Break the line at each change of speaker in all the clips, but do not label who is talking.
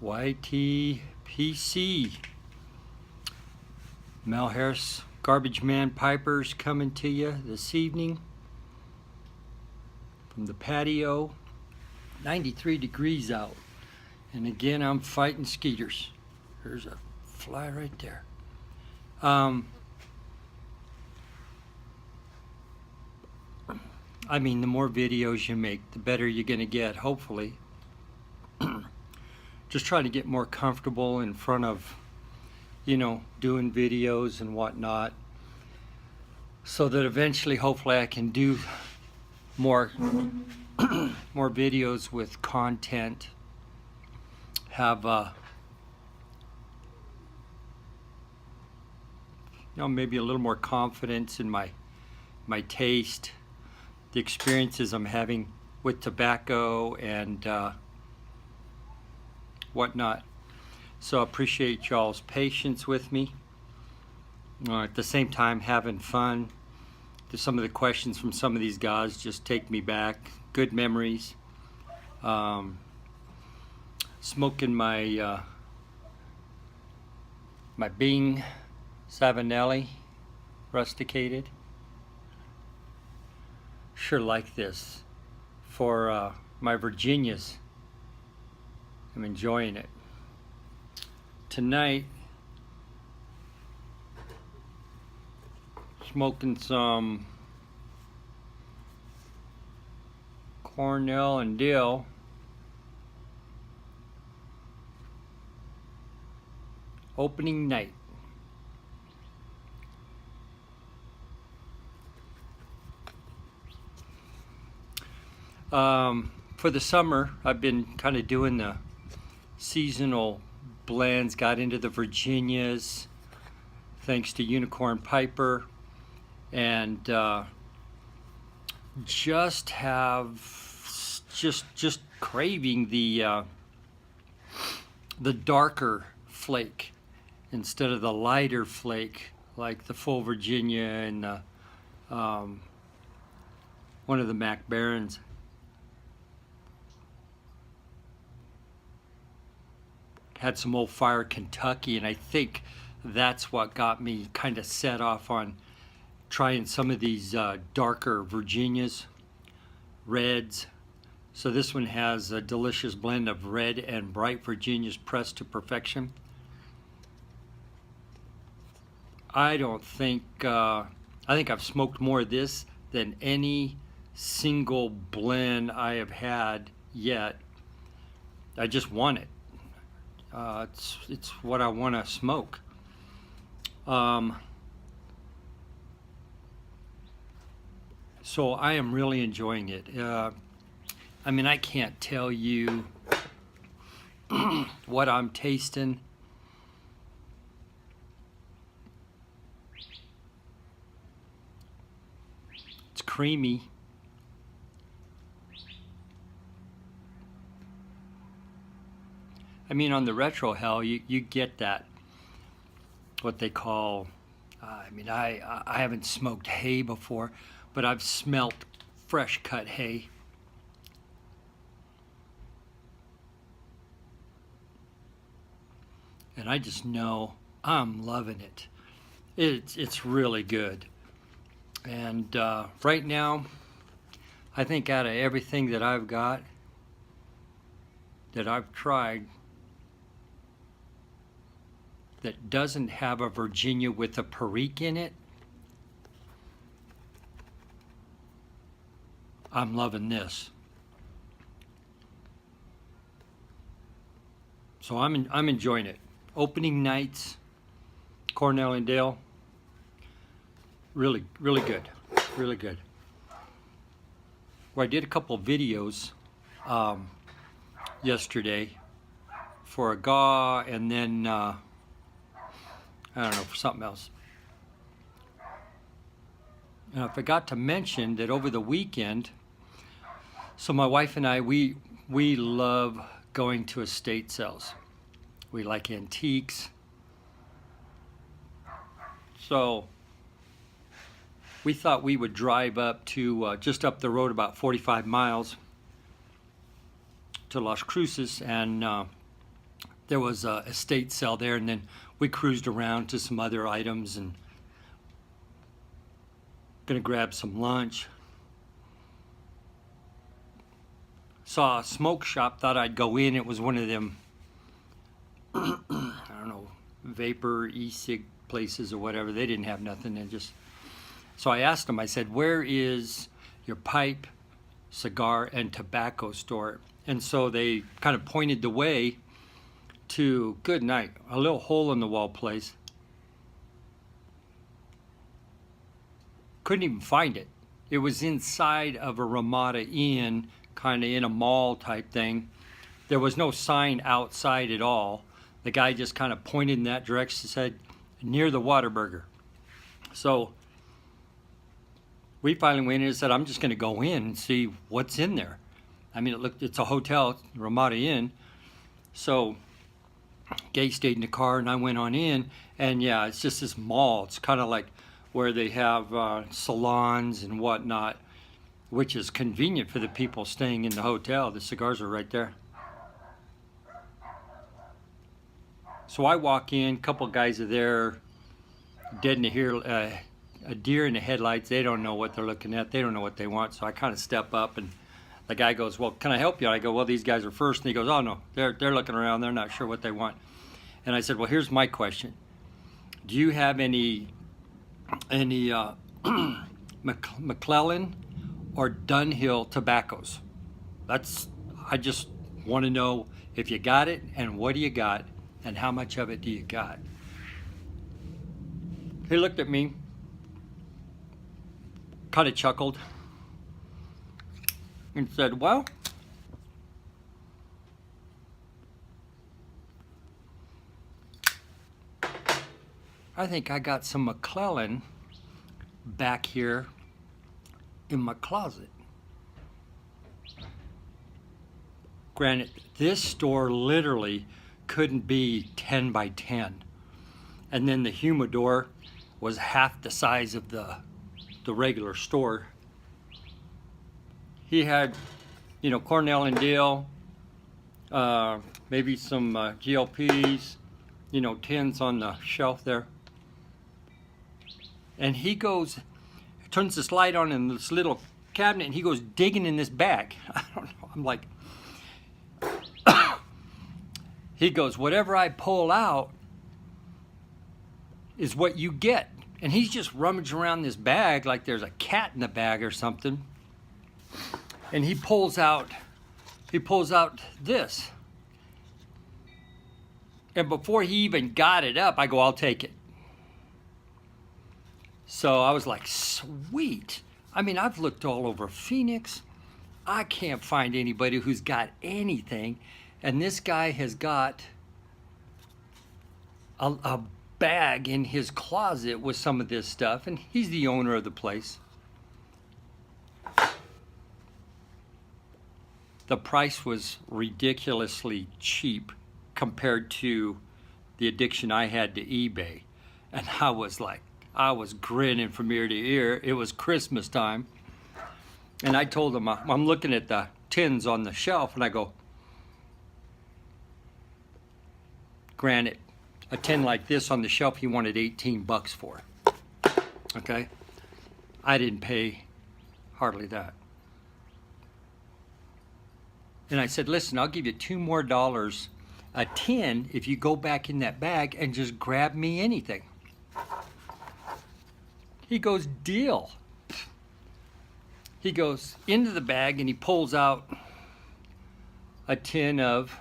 YTPC. Mel Harris, Garbage Man Pipers, coming to you this evening from the patio. 93 degrees out. And again, I'm fighting skeeters. There's a fly right there. I mean, the more videos you make, the better you're going to get, hopefully. Just trying to get more comfortable in front of, doing videos and whatnot, so that eventually, hopefully, I can do more more videos with content, have maybe a little more confidence in my taste, the experiences I'm having with tobacco and whatnot. So I appreciate y'all's patience with me. At the same time, having fun. Some of the questions from some of these guys just take me back. Good memories. Smoking my my Bing Savinelli rusticated. Sure like this for my Virginias. I'm enjoying it. Tonight, smoking some Cornell and dill. Opening night. For the summer, I've been kind of doing the seasonal blends, got into the Virginias thanks to Unicorn Piper, and just craving the darker flake instead of the lighter flake like the full Virginia and one of the Mac Barons. Had some old Fire Kentucky, and I think that's what got me kind of set off on trying some of these darker Virginias, reds. So this one has a delicious blend of red and bright Virginias pressed to perfection. I think I've smoked more of this than any single blend I have had yet. I just want it. It's what I want to smoke. So I am really enjoying it. I mean, I can't tell you what I'm tasting. It's creamy. I mean, on the retro hell, you get that, what they call, I mean, I haven't smoked hay before, but I've smelt fresh cut hay. And I just know I'm loving it. It's really good. And right now, I think out of everything that I've got, that I've tried, that doesn't have a Virginia with a Perique in it, I'm loving this. So I'm enjoying it. Opening nights, Cornell and Dale, really good, really good. Well, I did a couple of videos yesterday for a GAW, and then I don't know, for something else. And I forgot to mention that over the weekend, so my wife and I, we love going to estate sales. We like antiques. So we thought we would drive up to just up the road about 45 miles to Las Cruces and there was a estate sale there, and then we cruised around to some other items and gonna grab some lunch. Saw a smoke shop, thought I'd go in. It was one of them, I don't know, vapor e-cig places or whatever. They didn't have nothing. So I asked them, I said, where is your pipe, cigar, and tobacco store? And so they kind of pointed the way to, good night, a little hole in the wall place. Couldn't even find it. It was inside of a Ramada Inn, kind of in a mall type thing. There was no sign outside at all. The guy just kind of pointed in that direction, said, near the Whataburger. So we finally went in and said, I'm just going to go in and see what's in there. I mean, it's a hotel, Ramada Inn. So Gay stayed in the car and I went on in, and yeah, it's just this mall. It's kind of like where they have salons and whatnot, which is convenient for the people staying in the hotel. The cigars are right there. So I walk in, a couple guys are there, dead in the a deer in the headlights. They don't know what they're looking at. They don't know what they want. So I kind of step up, and the guy goes, well, can I help you? I go, well, these guys are first. And he goes, oh no, they're looking around. They're not sure what they want. And I said, well, here's my question. Do you have any McClellan or Dunhill tobaccos? I just want to know if you got it, and what do you got, and how much of it do you got? He looked at me, kind of chuckled, and said, well, I think I got some McClellan back here in my closet. Granted, this store literally couldn't be 10 by 10. And then the humidor was half the size of the regular store. He had, you know, Cornell and Dale, maybe some GLPs, you know, tins on the shelf there. And he goes, turns this light on in this little cabinet, and he goes digging in this bag. I don't know. I'm like, he goes, whatever I pull out is what you get. And he's just rummaging around this bag like there's a cat in the bag or something. And he pulls out this. And before he even got it up, I go, I'll take it. So I was like, sweet. I mean, I've looked all over Phoenix. I can't find anybody who's got anything. And this guy has got a bag in his closet with some of this stuff. And he's the owner of the place. The price was ridiculously cheap compared to the addiction I had to eBay. And I was grinning from ear to ear. It was Christmas time. And I told him, I'm looking at the tins on the shelf, and I go, granted, a tin like this on the shelf he wanted $18 for. Okay? I didn't pay hardly that. And I said, listen, I'll give you $2 more a tin if you go back in that bag and just grab me anything. He goes, deal. He goes into the bag and he pulls out a tin of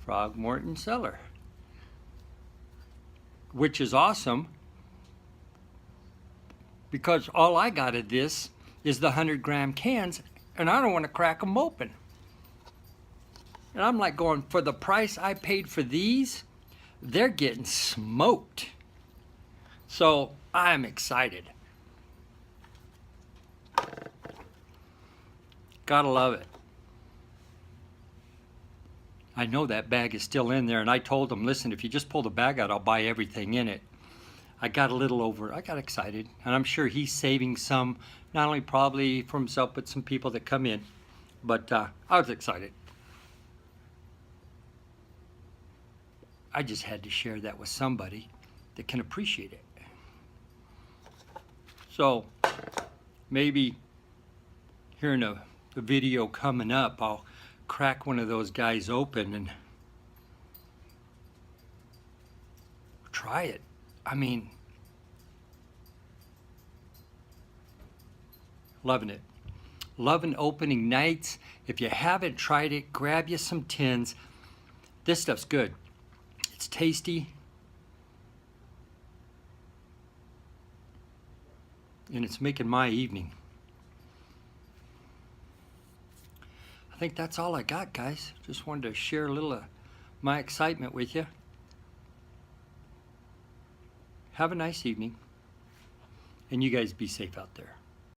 Frogmorton Cellar, which is awesome because all I got of this is the 100-gram cans, and I don't want to crack them open. And I'm like going, for the price I paid for these, they're getting smoked. So I'm excited. Gotta love it. I know that bag is still in there, and I told him, listen, if you just pull the bag out, I'll buy everything in it. I got excited, and I'm sure he's saving some, not only probably for himself, but some people that come in. But I was excited. I just had to share that with somebody that can appreciate it. So maybe here in a video coming up, I'll crack one of those guys open and try it. I mean, loving it. Loving opening nights. If you haven't tried it, grab you some tins. This stuff's good. It's tasty. And it's making my evening. I think that's all I got, guys. Just wanted to share a little of my excitement with you. Have a nice evening. And you guys be safe out there.